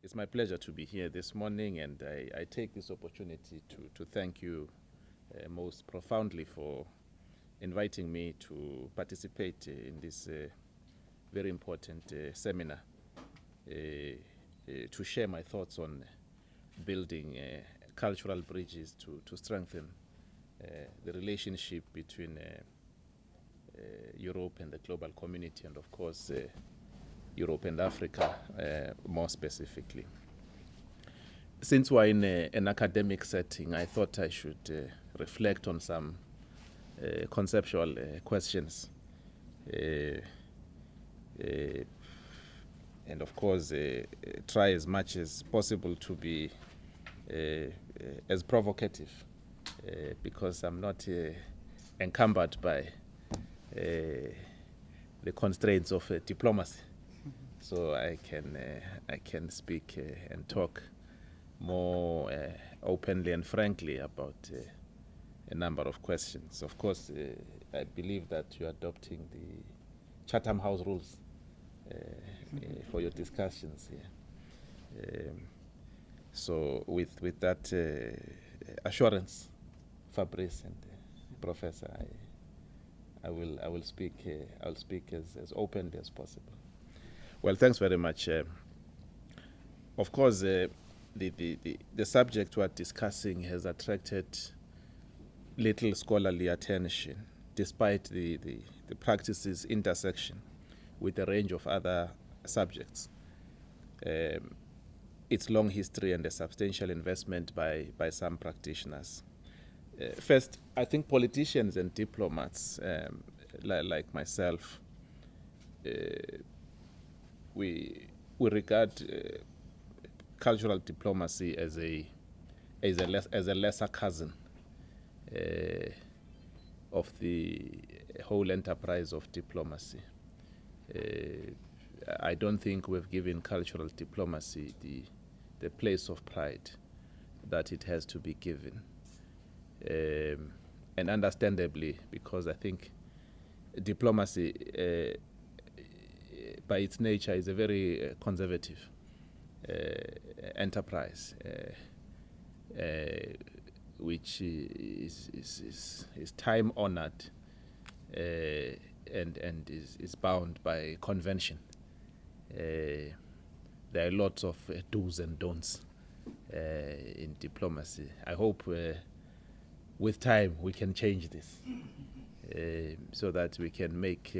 It's my pleasure to be here this morning, and I take this opportunity to thank you most profoundly for inviting me to participate in this very important seminar to share my thoughts on building cultural bridges to strengthen the relationship between Europe and the global community, and of course Europe and Africa more specifically. Since we're in an academic setting, I thought I should reflect on some conceptual questions and of course try as much as possible to be as provocative because I'm not encumbered by the constraints of diplomacy. So I can speak and talk more openly and frankly about a number of questions. Of course, I believe that you're adopting the Chatham House rules for your discussions here. So with that assurance, Fabrice and Professor, I will speak. I'll speak as openly as possible. Well, thanks very much. Of course, the subject we're discussing has attracted little scholarly attention, despite the practice's intersection with a range of other subjects. Its long history and a substantial investment by some practitioners. First, I think politicians and diplomats, like myself, we regard cultural diplomacy as a lesser cousin of the whole enterprise of diplomacy. I don't think we've given cultural diplomacy the place of pride that it has to be given, and understandably, because I think diplomacy by its nature is a very conservative enterprise, which is time-honored and is bound by convention. There are lots of do's and don'ts in diplomacy. I hope with time we can change this so that we can make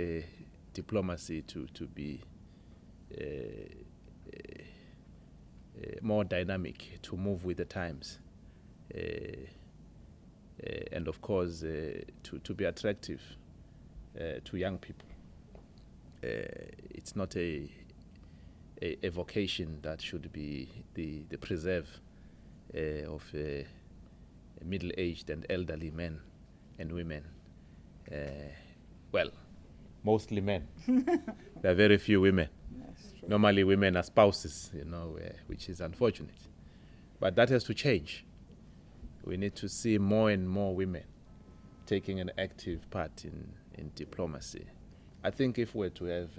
diplomacy to be more dynamic, to move with the times, and of course to be attractive to young people. It's not a vocation that should be the preserve of middle-aged and elderly men and women. Well, mostly men. There are very few women. Normally women are spouses, which is unfortunate. But that has to change. We need to see more and more women taking an active part in diplomacy. I think if we're to have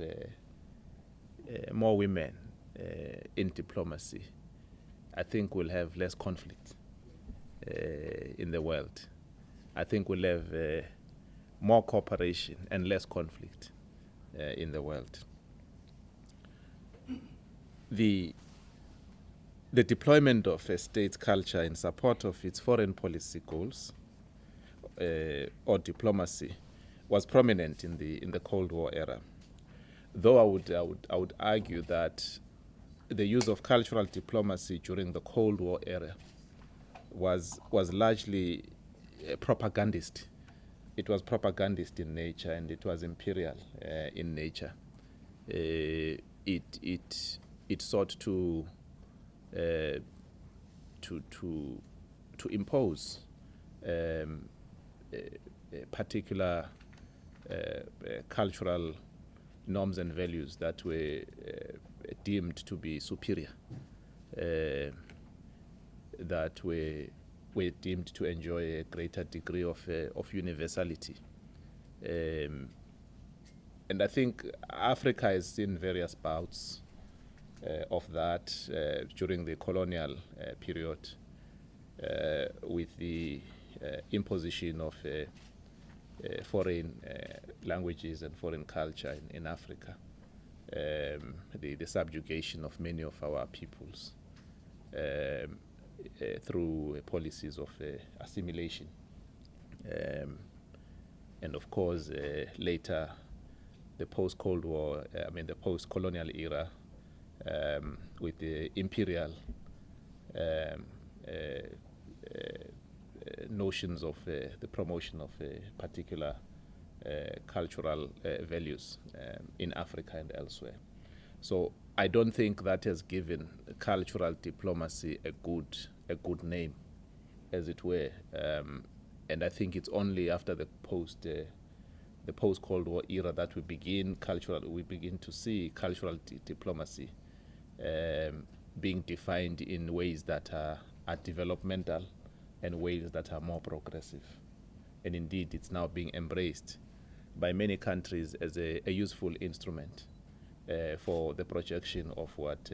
more women in diplomacy, I think we'll have less conflict in the world. I think we'll have more cooperation and less conflict in the world. The deployment of a state's culture in support of its foreign policy goals or diplomacy was prominent in the Cold War era. Though I would argue that the use of cultural diplomacy during the Cold War era was largely propagandist. It was propagandist in nature, and it was imperial in nature. It sought to impose particular cultural norms and values that were deemed to be superior, that were deemed to enjoy a greater degree of universality. And I think Africa has seen various bouts of that during the colonial period, with the imposition of foreign languages and foreign culture in Africa, the subjugation of many of our peoples through policies of assimilation. And of course, later, the post-Cold War, the post-colonial era, with the imperial notions of the promotion of particular cultural values in Africa and elsewhere. So I don't think that has given cultural diplomacy a good name, as it were. And I think it's only after the post-Cold War era that we begin to see cultural diplomacy being defined in ways that are developmental and ways that are more progressive. And indeed, it's now being embraced by many countries as a useful instrument for the projection of what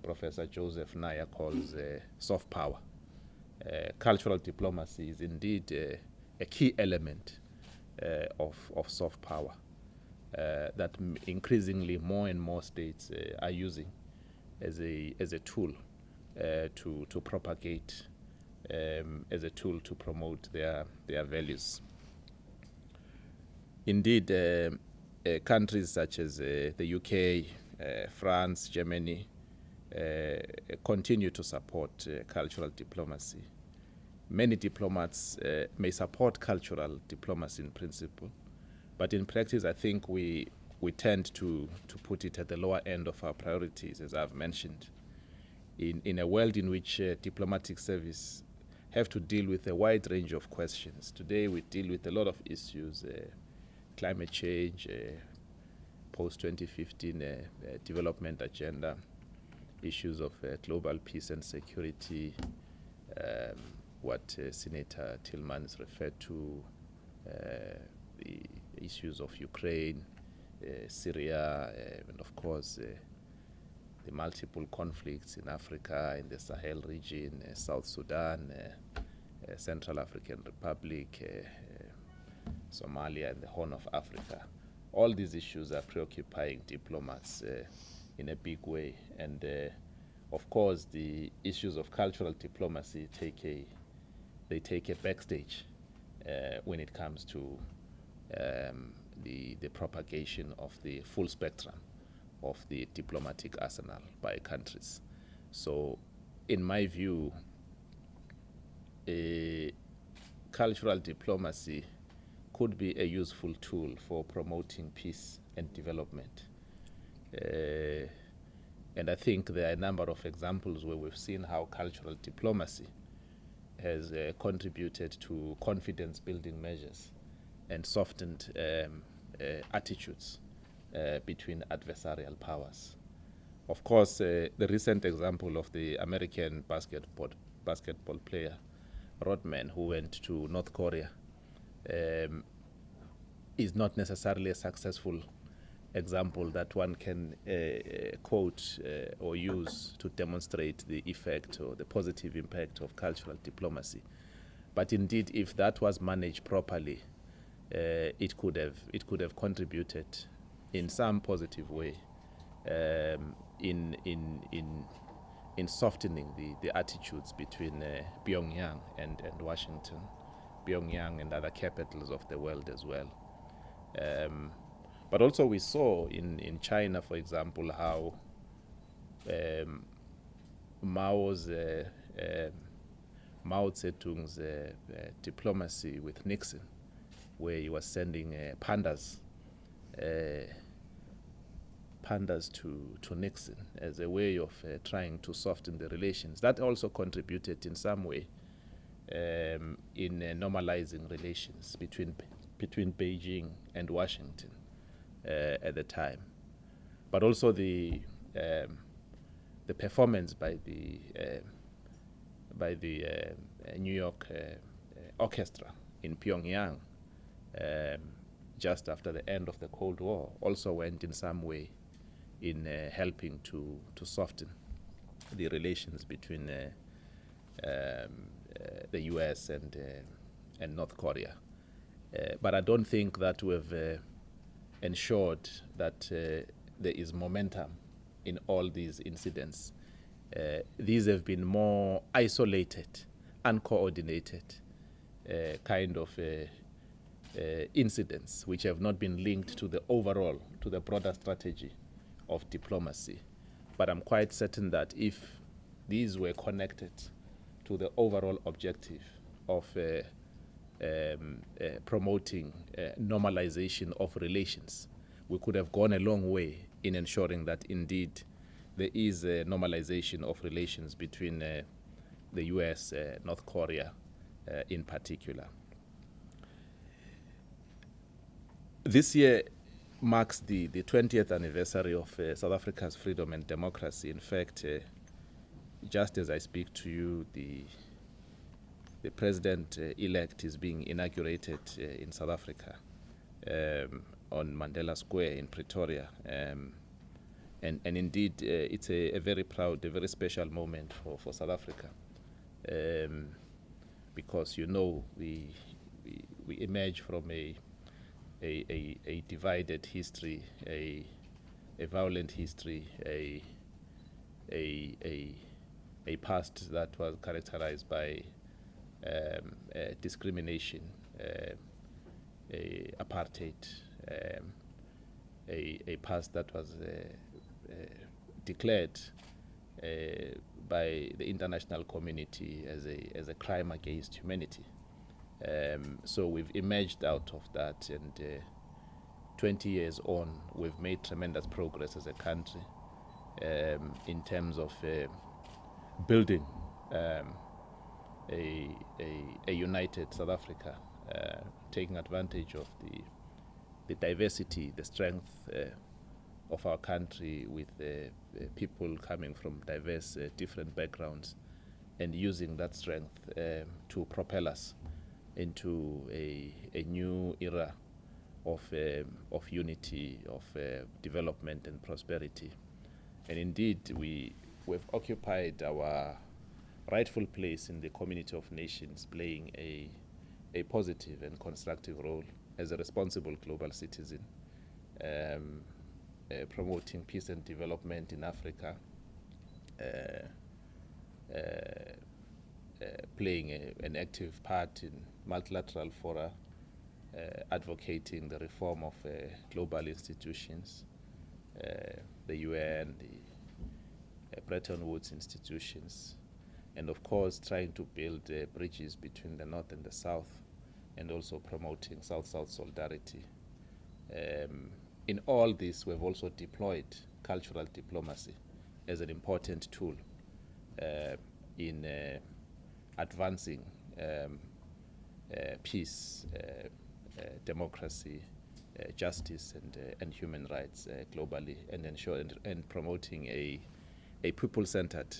Professor Joseph Naya calls soft power. Cultural diplomacy is indeed a key element of soft power that increasingly more and more states are using as a tool to propagate, as a tool to promote their values. Indeed, countries such as the UK, France, Germany continue to support cultural diplomacy. Many diplomats may support cultural diplomacy in principle, but in practice, I think we tend to put it at the lower end of our priorities, as I've mentioned. In a world in which diplomatic service have to deal with a wide range of questions. Today, we deal with a lot of issues, climate change, post-2015 development agenda, issues of global peace and security, what Senator Tillmans referred to, the issues of Ukraine, Syria, and of course the multiple conflicts in Africa, in the Sahel region, South Sudan, Central African Republic, Somalia, and the Horn of Africa. All these issues are preoccupying diplomats in a big way. And of course, the issues of cultural diplomacy take a backstage when it comes to the propagation of the full spectrum of the diplomatic arsenal by countries. So, in my view, cultural diplomacy could be a useful tool for promoting peace and development. And I think there are a number of examples where we've seen how cultural diplomacy has contributed to confidence-building measures and softened attitudes between adversarial powers. Of course, the recent example of the American basketball player, Rodman, who went to North Korea, is not necessarily a successful example that one can quote or use to demonstrate the effect or the positive impact of cultural diplomacy. But indeed, if that was managed properly, it could have contributed in some positive way in softening the attitudes between Pyongyang and Washington, Pyongyang and other capitals of the world as well. But also we saw in China, for example, how Mao Zedong's diplomacy with Nixon, where he was sending pandas to Nixon as a way of trying to soften the relations. That also contributed in some way in normalizing relations between Beijing and Washington at the time. But also the performance by the New York Orchestra in Pyongyang just after the end of the Cold War also went in some way in helping to soften the relations between the US and North Korea. But I don't think that we've ensured that there is momentum in all these incidents. These have been more isolated, uncoordinated kind of incidents which have not been linked to the overall, to the broader strategy of diplomacy. But I'm quite certain that if these were connected to the overall objective of promoting normalization of relations, we could have gone a long way in ensuring that indeed there is a normalization of relations between the US, North Korea in particular. This year marks the 20th anniversary of South Africa's freedom and democracy. In fact, just as I speak to you, the president-elect is being inaugurated in South Africa on Mandela Square in Pretoria. And indeed, it's a very proud, a very special moment for South Africa. Because, you know, we emerge from a divided history, a violent history, a past that was characterized by discrimination, apartheid, a past that was declared by the international community as a crime against humanity. So we've emerged out of that, and 20 years on, we've made tremendous progress as a country in terms of building a united South Africa, taking advantage of the diversity, the strength of our country, with people coming from diverse different backgrounds, and using that strength to propel us into a new era of unity, of development and prosperity. And indeed, we've occupied our rightful place in the community of nations, playing a positive and constructive role as a responsible global citizen, promoting peace and development in Africa, playing an active part in multilateral fora, advocating the reform of global institutions, the UN, the Bretton Woods institutions, and of course trying to build bridges between the North and the South, and also promoting South-South solidarity. In all this, we've also deployed cultural diplomacy as an important tool in advancing peace, democracy, justice, and human rights globally, and and promoting a people-centered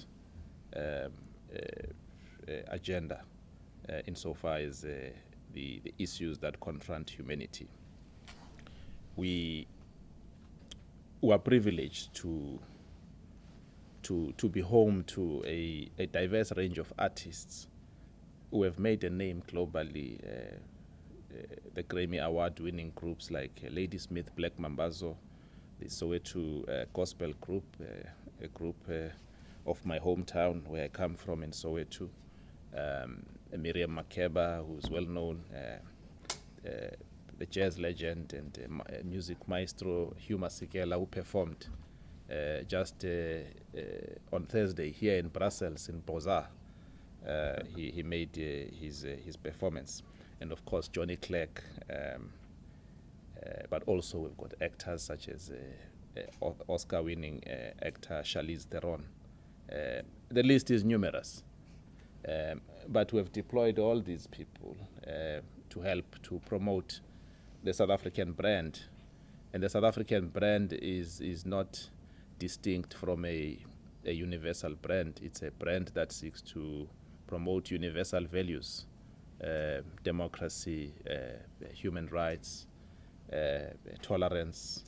agenda insofar as the issues that confront humanity. We are privileged to be home to a diverse range of artists who have made a name globally. The Grammy Award-winning groups like Ladysmith, Black Mambazo, the Soweto Gospel Group, a group of my hometown where I come from in Soweto. Miriam Makeba, who's well known, the jazz legend and music maestro Hugh Masekela, who performed just on Thursday here in Brussels in Beaux-Arts. He made his performance, and of course Johnny Clegg. But also we've got actors such as Oscar-winning actor Charlize Theron. The list is numerous, but we've deployed all these people to help to promote the South African brand, and the South African brand is not distinct from a universal brand. It's a brand that seeks to promote universal values, democracy, human rights, tolerance,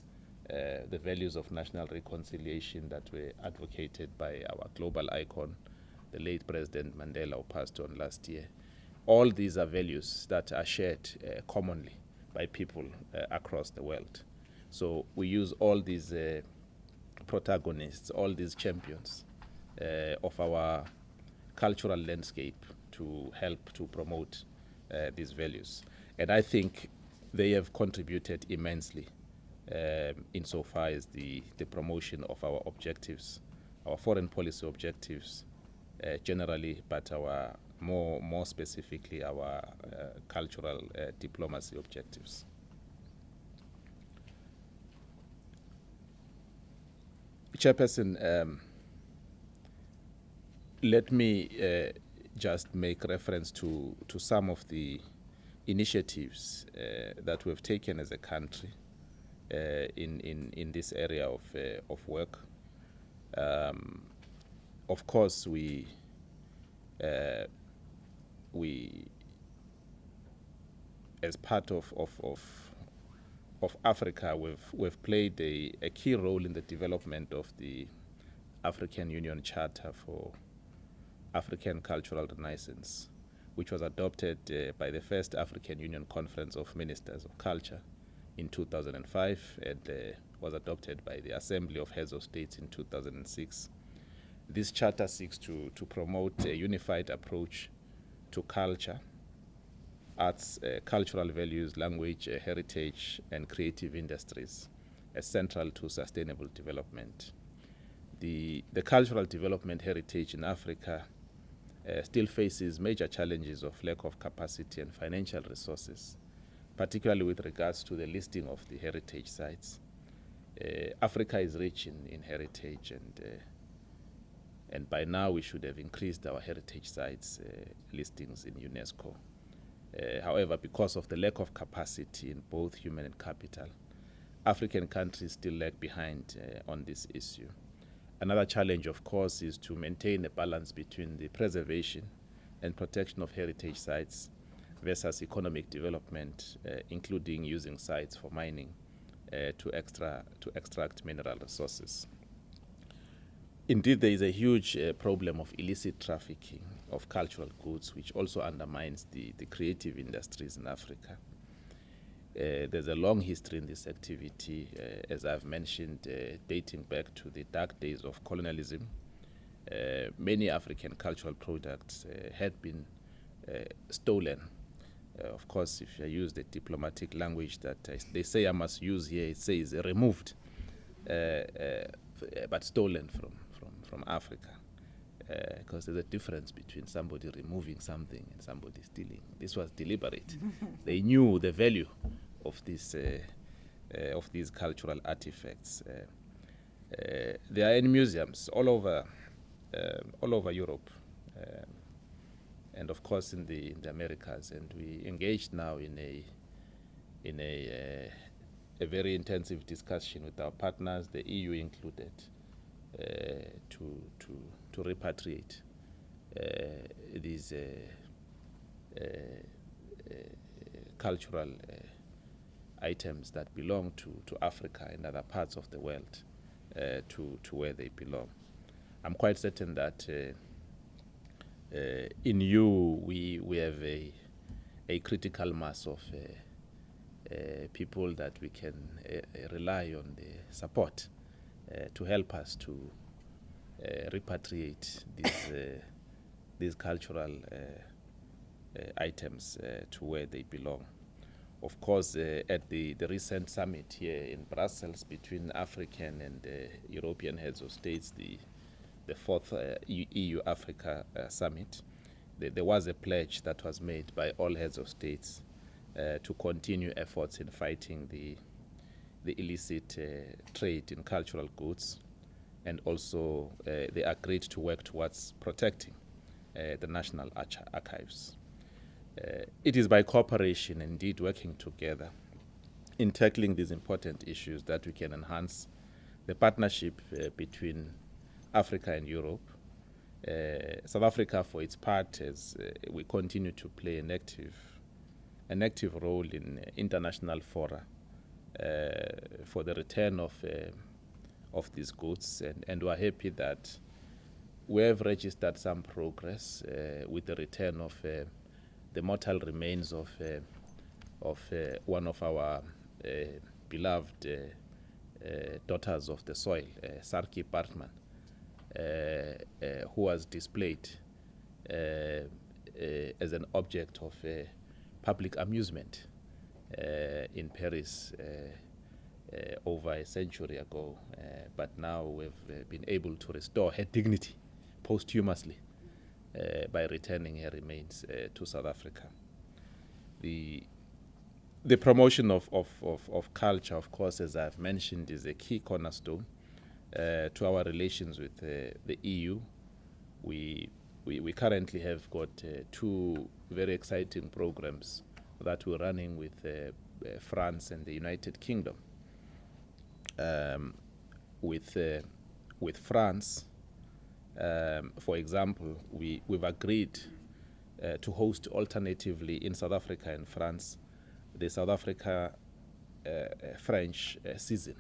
the values of national reconciliation that were advocated by our global icon, the late President Mandela, who passed on last year. All these are values that are shared commonly by people across the world. So we use all these protagonists, all these champions of our cultural landscape to help to promote these values. And I think they have contributed immensely insofar as the promotion of our objectives, our foreign policy objectives generally, but our more specifically our cultural diplomacy objectives. Chairperson, let me just make reference to some of the initiatives that we've taken as a country in this area of work. Of course, we as part of Africa, we've played a key role in the development of the African Union Charter for African Cultural Renaissance, which was adopted by the first African Union Conference of Ministers of Culture in 2005 and was adopted by the Assembly of Heads of States in 2006. This charter seeks to promote a unified approach to culture, arts, cultural values, language, heritage, and creative industries as central to sustainable development. The cultural development heritage in Africa still faces major challenges of lack of capacity and financial resources, particularly with regards to the listing of the heritage sites. Africa is rich in heritage, and by now we should have increased our heritage sites listings in UNESCO. However, because of the lack of capacity in both human and capital, African countries still lag behind on this issue. Another challenge, of course, is to maintain a balance between the preservation and protection of heritage sites versus economic development, including using sites for mining to extract mineral resources. Indeed, there is a huge problem of illicit trafficking of cultural goods, which also undermines the creative industries in Africa. There's a long history in this activity, as I've mentioned, dating back to the dark days of colonialism. Many African cultural products had been stolen. Of course, if I use the diplomatic language that they say I must use here, it says removed, but stolen from Africa. Because there's a difference between somebody removing something and somebody stealing. This was deliberate. They knew the value of these cultural artifacts. They are in museums all over Europe, and of course in the Americas. And we engaged now in a very intensive discussion with our partners, the EU included, to repatriate these cultural items that belong to Africa and other parts of the world to where they belong. I'm quite certain that in you we have a critical mass of people that we can rely on the support to help us to repatriate these cultural items to where they belong. Of course, at the recent summit here in Brussels between African and European heads of states, the fourth EU-Africa summit, there was a pledge that was made by all heads of states to continue efforts in fighting the illicit trade in cultural goods, and also they agreed to work towards protecting the national archives. It is by cooperation, indeed working together in tackling these important issues, that we can enhance the partnership between Africa and Europe. South Africa, for its part, as we continue to play an active role in international fora for the return of these goods, and we're happy that we have registered some progress with the return of the mortal remains of one of our beloved daughters of the soil, Sarki Bartman, who was displayed as an object of public amusement in Paris over a century ago, but now we've been able to restore her dignity posthumously by returning her remains to South Africa. The promotion of culture, of course, as I've mentioned, is a key cornerstone to our relations with the EU. We currently have got two very exciting programs that we're running with France and the United Kingdom. With France, for example, we've agreed to host alternatively in South Africa and France the South Africa French season.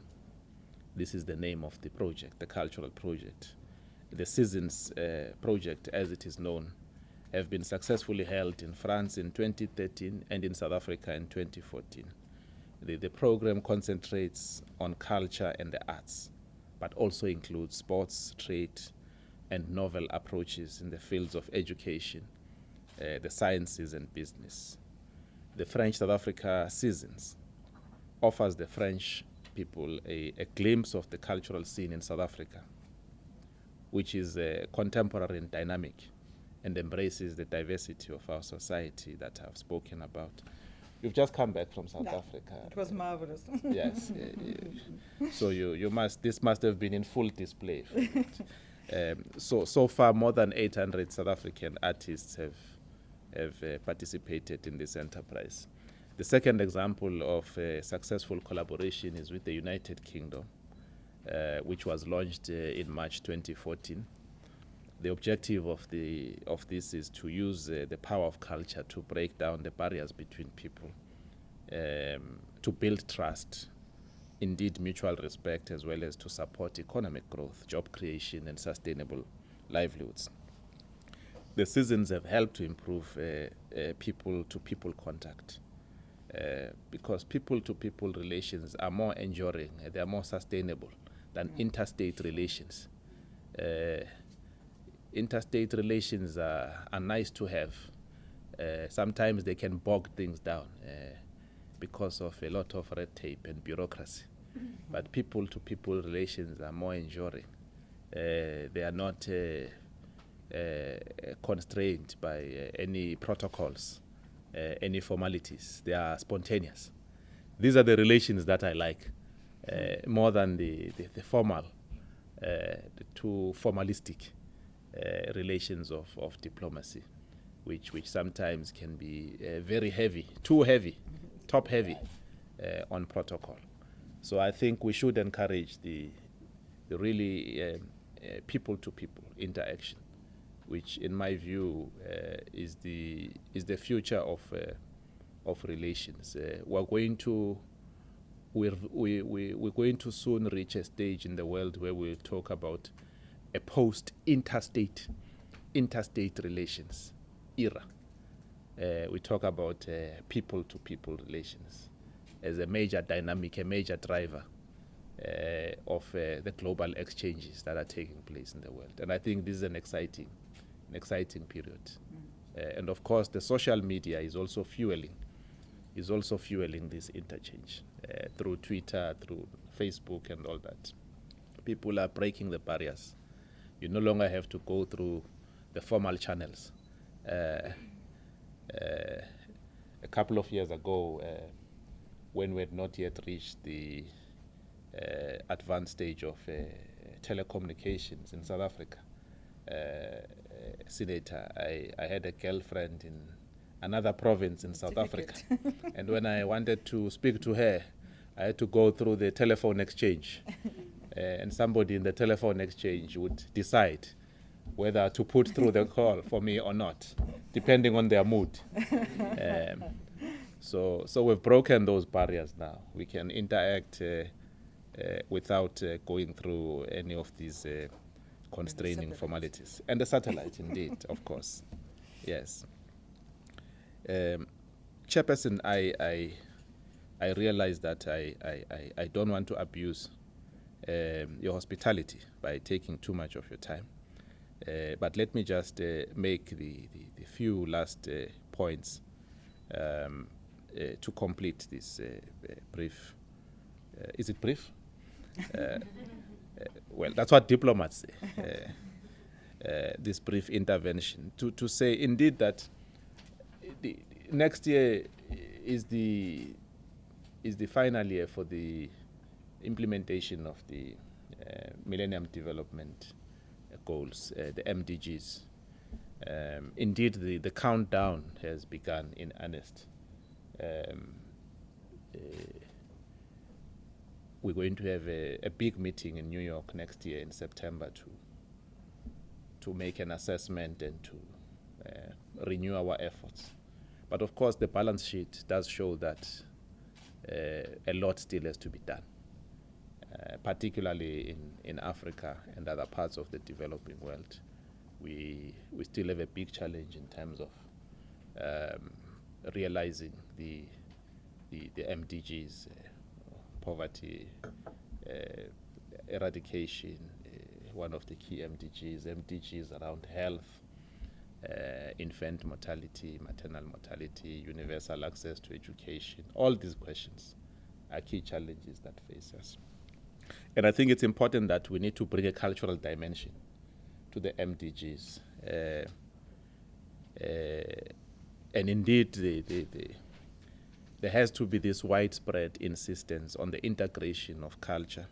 This is the name of the project, the cultural project. The Seasons project, as it is known, have been successfully held in France in 2013 and in South Africa in 2014. The program concentrates on culture and the arts, but also includes sports, trade, and novel approaches in the fields of education, the sciences, and business. The French-South Africa Seasons offers the French people a glimpse of the cultural scene in South Africa, which is contemporary and dynamic and embraces the diversity of our society that I've spoken about. You've just come back from South Africa. It was marvelous. Yes. So this must have been in full display. So far, more than 800 South African artists have participated in this enterprise. The second example of successful collaboration is with the United Kingdom, which was launched in March 2014. The objective of this is to use the power of culture to break down the barriers between people, to build trust, indeed mutual respect, as well as to support economic growth, job creation, and sustainable livelihoods. The seasons have helped to improve people-to-people contact, because people-to-people relations are more enduring, they are more sustainable than interstate relations. Interstate relations are nice to have. Sometimes they can bog things down because of a lot of red tape and bureaucracy. But people-to-people relations are more enduring. They are not constrained by any protocols, any formalities. They are spontaneous. These are the relations that I like more than the formal, the too formalistic relations of diplomacy, which sometimes can be very heavy, too heavy, top heavy on protocol. So I think we should encourage the really people-to-people interaction, which, in my view, is the future of relations. We're going to soon reach a stage in the world where we'll talk about a post-interstate relations era. We talk about people-to-people relations as a major dynamic, a major driver of the global exchanges that are taking place in the world. And I think this is an exciting period. And of course, the social media is also fueling this interchange through Twitter, through Facebook, and all that. People are breaking the barriers. You no longer have to go through the formal channels. A couple of years ago, when we had not yet reached the advanced stage of telecommunications in South Africa, Senator, I had a girlfriend in another province in South Africa. And when I wanted to speak to her, I had to go through the telephone exchange. And somebody in the telephone exchange would decide whether to put through the call for me or not, depending on their mood. So we've broken those barriers now. We can interact without going through any of these constraining formalities. And the satellite, indeed, of course. Yes. Chairperson, I realize that I don't want to abuse your hospitality by taking too much of your time. But let me just make the few last points to complete this brief. Is it brief? Well, that's what diplomats say. This brief intervention to say indeed that the next year is the final year for the implementation of the Millennium Development Goals, the MDGs. Indeed, the countdown has begun in earnest. We're going to have a big meeting in New York next year in September to make an assessment and to renew our efforts. But of course, the balance sheet does show that a lot still has to be done, particularly in Africa and other parts of the developing world. We still have a big challenge in terms of realizing the MDGs, poverty eradication, one of the key MDGs around health, infant mortality, maternal mortality, universal access to education. All these questions are key challenges that face us. And I think it's important that we need to bring a cultural dimension to the MDGs. And indeed, there has to be this widespread insistence on the integration of culture.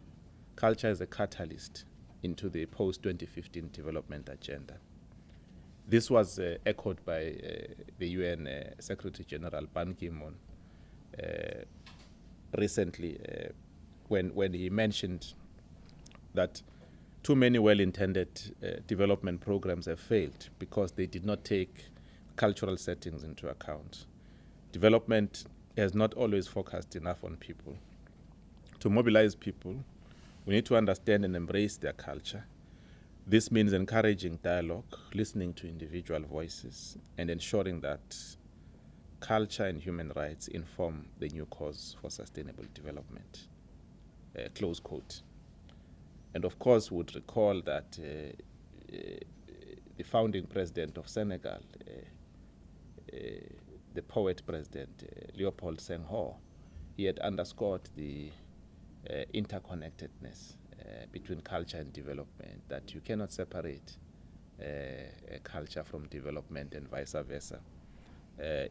Culture is a catalyst into the post-2015 development agenda. This was echoed by the UN Secretary General Ban Ki-moon recently when he mentioned that too many well-intended development programs have failed because they did not take cultural settings into account. Development has not always focused enough on people. To mobilize people, we need to understand and embrace their culture. This means encouraging dialogue, listening to individual voices, and ensuring that culture and human rights inform the new course for sustainable development. Close quote. And of course, would recall that the founding president of Senegal, the poet president Leopold Senghor, he had underscored the interconnectedness between culture and development, that you cannot separate culture from development and vice versa.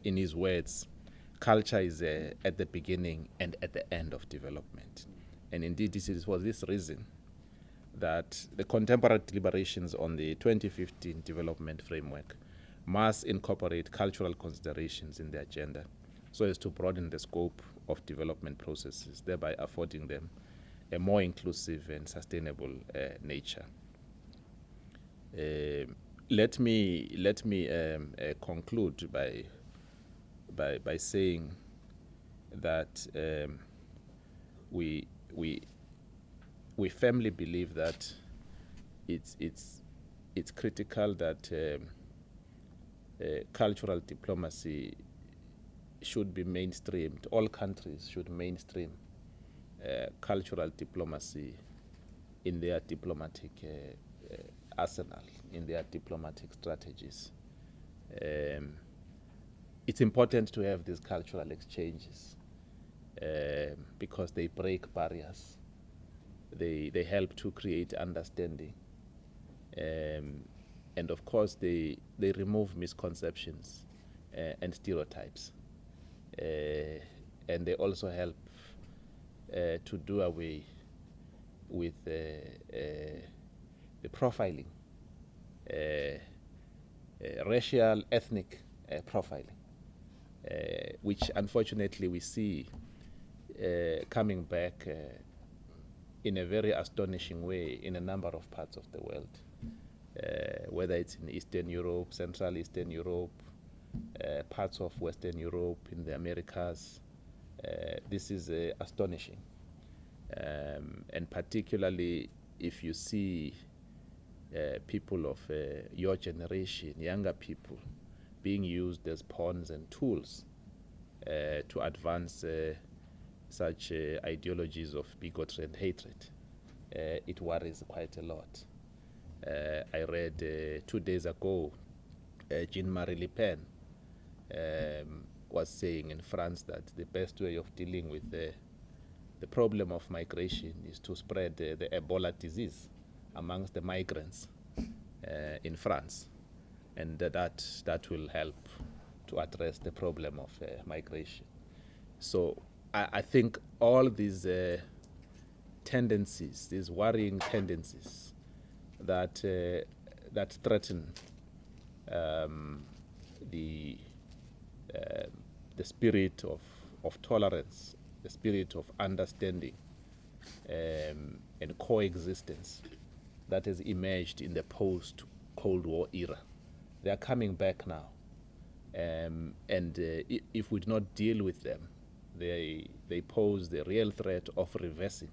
In his words, culture is at the beginning and at the end of development. And indeed, this is for this reason that the contemporary deliberations on the 2015 development framework must incorporate cultural considerations in the agenda so as to broaden the scope of development processes, thereby affording them a more inclusive and sustainable nature. Let me conclude by saying that we firmly believe that it's critical that cultural diplomacy should be mainstreamed. All countries should mainstream cultural diplomacy in their diplomatic arsenal, in their diplomatic strategies. It's important to have these cultural exchanges because they break barriers. They help to create understanding. And of course, they remove misconceptions and stereotypes. And they also help to do away with the profiling, racial, ethnic profiling, which unfortunately we see coming back in a very astonishing way in a number of parts of the world, whether it's in Eastern Europe, Central Eastern Europe, parts of Western Europe, in the Americas. This is astonishing. And particularly if you see people of your generation, younger people, being used as pawns and tools to advance such ideologies of bigotry and hatred. It worries quite a lot. I read 2 days ago, Jean-Marie Le Pen was saying in France that the best way of dealing with the problem of migration is to spread the Ebola disease amongst the migrants in France, and that will help to address the problem of migration. So I think all these tendencies, these worrying tendencies that that threaten the spirit of tolerance, the spirit of understanding and coexistence that has emerged in the post-Cold War era. They are coming back now. And if we do not deal with them, they pose the real threat of reversing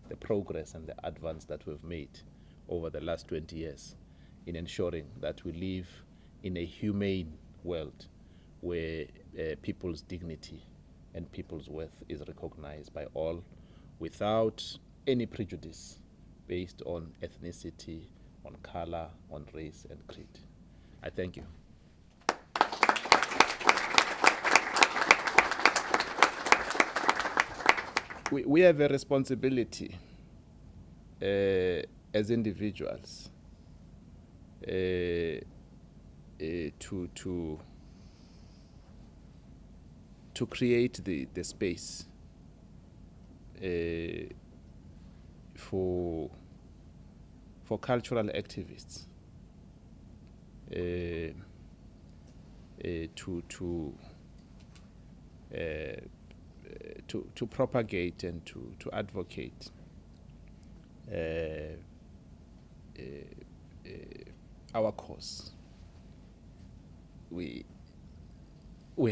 the progress and the advance that we've made over the last 20 years in ensuring that we live in a humane world where people's dignity and people's worth is recognized by all without any prejudice based on ethnicity, on color, on race and creed. I thank you. We have a responsibility as individuals to create the space for cultural activists to propagate and to advocate our cause. We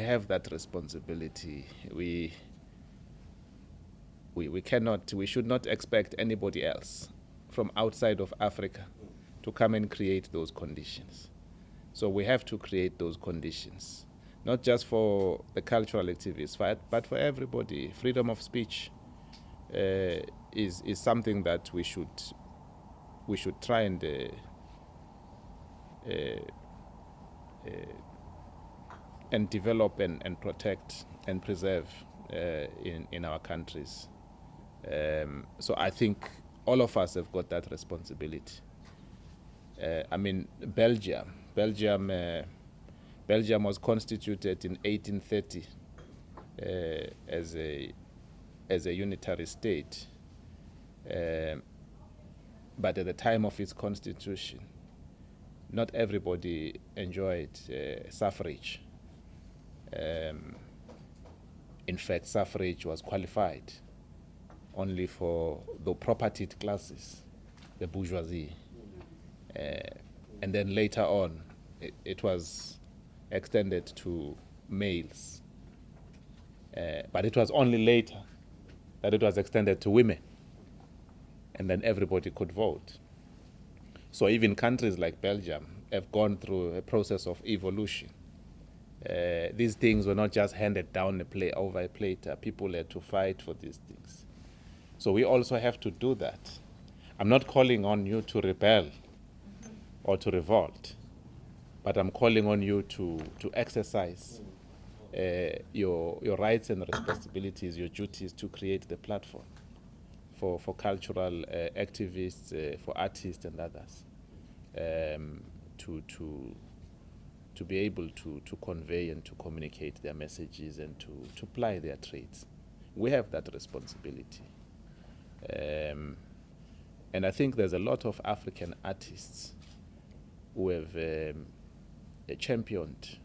have that responsibility. We should not expect anybody else from outside of Africa to come and create those conditions. So we have to create those conditions, not just for the cultural activists, but for everybody. Freedom of speech is something that we should try and develop and protect and preserve in our countries. So I think all of us have got that responsibility. I mean, Belgium was constituted in 1830 as a unitary state. But at the time of its constitution, not everybody enjoyed suffrage. In fact, suffrage was qualified only for the propertied classes, the bourgeoisie. And then later on, it was extended to males. But it was only later that it was extended to women. And then everybody could vote. So even countries like Belgium have gone through a process of evolution. These things were not just handed down over a plate. People had to fight for these things. So we also have to do that. I'm not calling on you to rebel or to revolt, but I'm calling on you to exercise your rights and responsibilities, your duties to create the platform for cultural activists, for artists and others, to be able to convey and to communicate their messages and to ply their trades. We have that responsibility. And I think there's a lot of African artists who have championed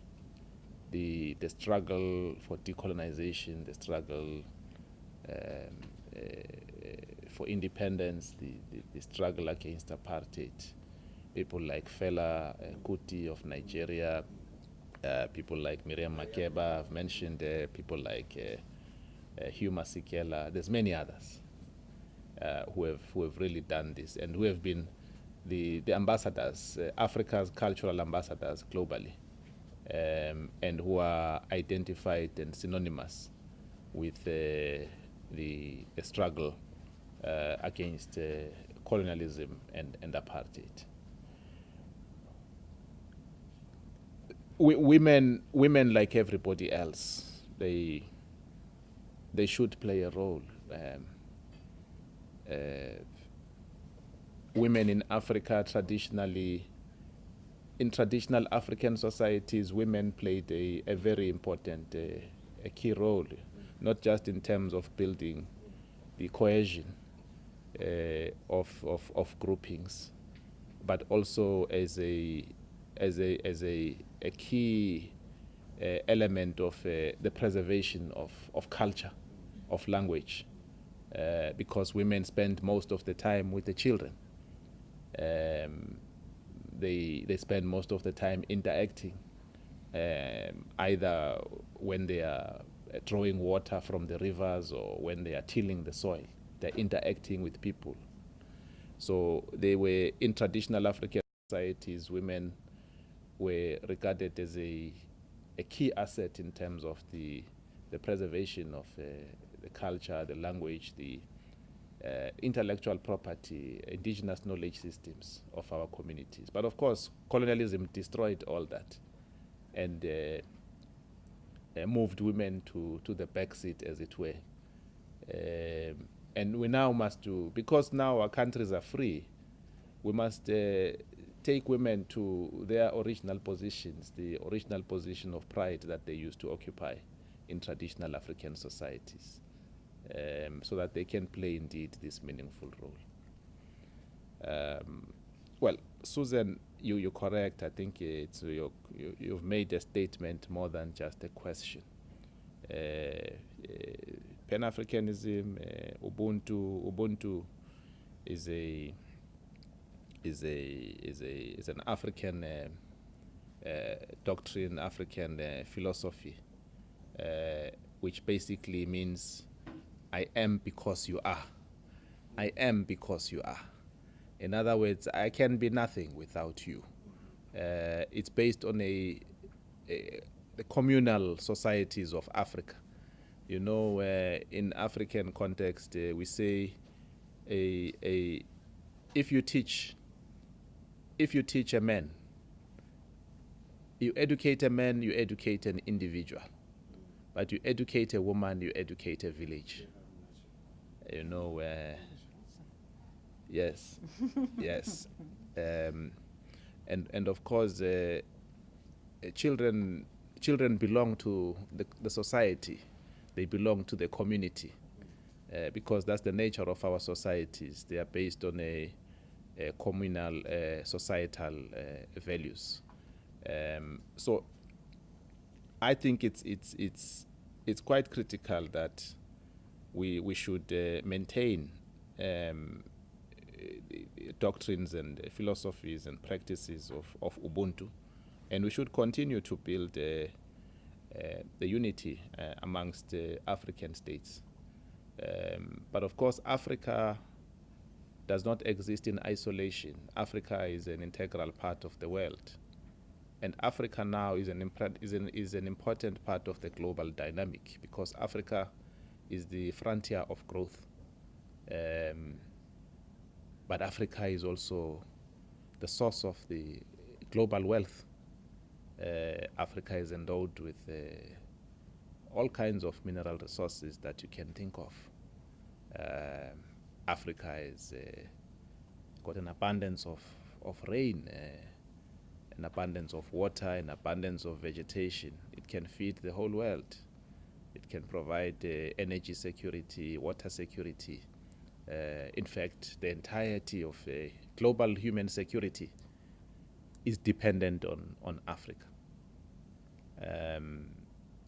the struggle for decolonization, the struggle for independence, the struggle against apartheid. People like Fela Kuti of Nigeria, people like Miriam Makeba, I've mentioned people like Hugh Masekela. There's many others who have really done this and who have been the ambassadors, Africa's cultural ambassadors globally, and who are identified and synonymous with the struggle against colonialism and apartheid. Women, like everybody else, they should play a role. Women in Africa in traditional African societies, women played a very important, a key role, not just in terms of building the cohesion of groupings, but also as a key element of the preservation of culture, of language, because women spend most of the time with the children. They spend most of the time interacting, either when they are drawing water from the rivers or when they are tilling the soil. They're interacting with people. So they were, in traditional African societies, women were regarded as a key asset in terms of the preservation of the culture, the language, the intellectual property, indigenous knowledge systems of our communities. But of course, colonialism destroyed all that and moved women to the backseat, as it were. And we now must do, because now our countries are free, we must take women to their original positions, the original position of pride that they used to occupy in traditional African societies, so that they can play indeed this meaningful role. Well, Susan, you're correct. I think you've made a statement more than just a question. Pan-Africanism, Ubuntu is an African doctrine, African philosophy, which basically means I am because you are. I am because you are. In other words, I can be nothing without you. It's based on the communal societies of Africa. You know, in African context, we say if you teach a man, you educate a man, you educate an individual. But you educate a woman, you educate a village. You know, yes, yes. And of course, children belong to the society. They belong to the community, because that's the nature of our societies. They are based on a communal, societal values. So I think it's quite critical that we should maintain doctrines and philosophies and practices of Ubuntu, and we should continue to build the unity amongst African states. But of course, Africa does not exist in isolation. Africa is an integral part of the world. And Africa now is an important part of the global dynamic, because Africa is the frontier of growth. But Africa is also the source of the global wealth. Africa is endowed with all kinds of mineral resources that you can think of. Africa has got an abundance of rain, an abundance of water, an abundance of vegetation. It can feed the whole world. It can provide energy security, water security. In fact, the entirety of global human security is dependent on Africa.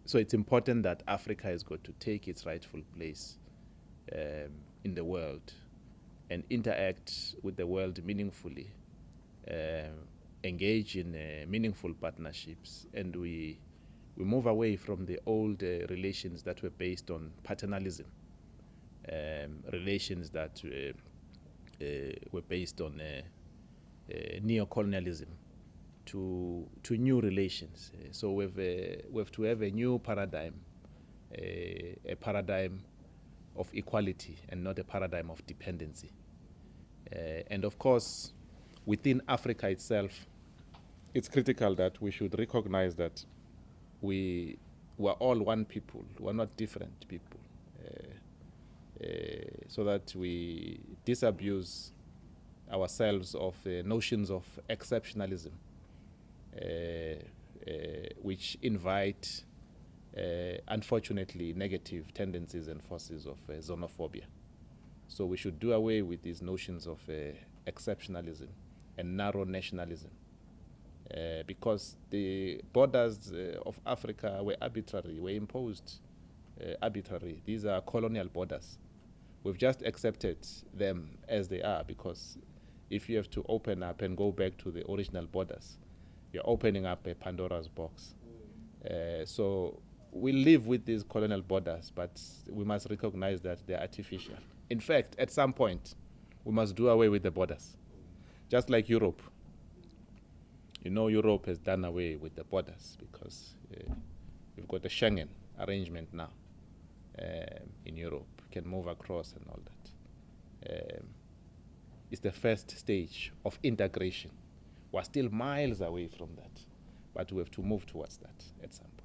So it's important that Africa has got to take its rightful place in the world and interact with the world meaningfully, engage in meaningful partnerships, and we move away from the old relations that were based on paternalism, relations that were based on neocolonialism, to new relations. So we have to have a new paradigm, a paradigm of equality and not a paradigm of dependency. And of course, within Africa itself, it's critical that we should recognize that we are all one people. We're not different people. So that we disabuse ourselves of notions of exceptionalism, which invite, unfortunately, negative tendencies and forces of xenophobia. So we should do away with these notions of exceptionalism and narrow nationalism, because the borders of Africa were arbitrary, were imposed arbitrary. These are colonial borders. We've just accepted them as they are, because if you have to open up and go back to the original borders, you're opening up a Pandora's box. So we live with these colonial borders, but we must recognize that they're artificial. In fact, at some point, we must do away with the borders. Just like Europe. You know, Europe has done away with the borders because we've got a Schengen arrangement now in Europe. Can move across and all that. It's the first stage of integration. We're still miles away from that, but we have to move towards that at some point.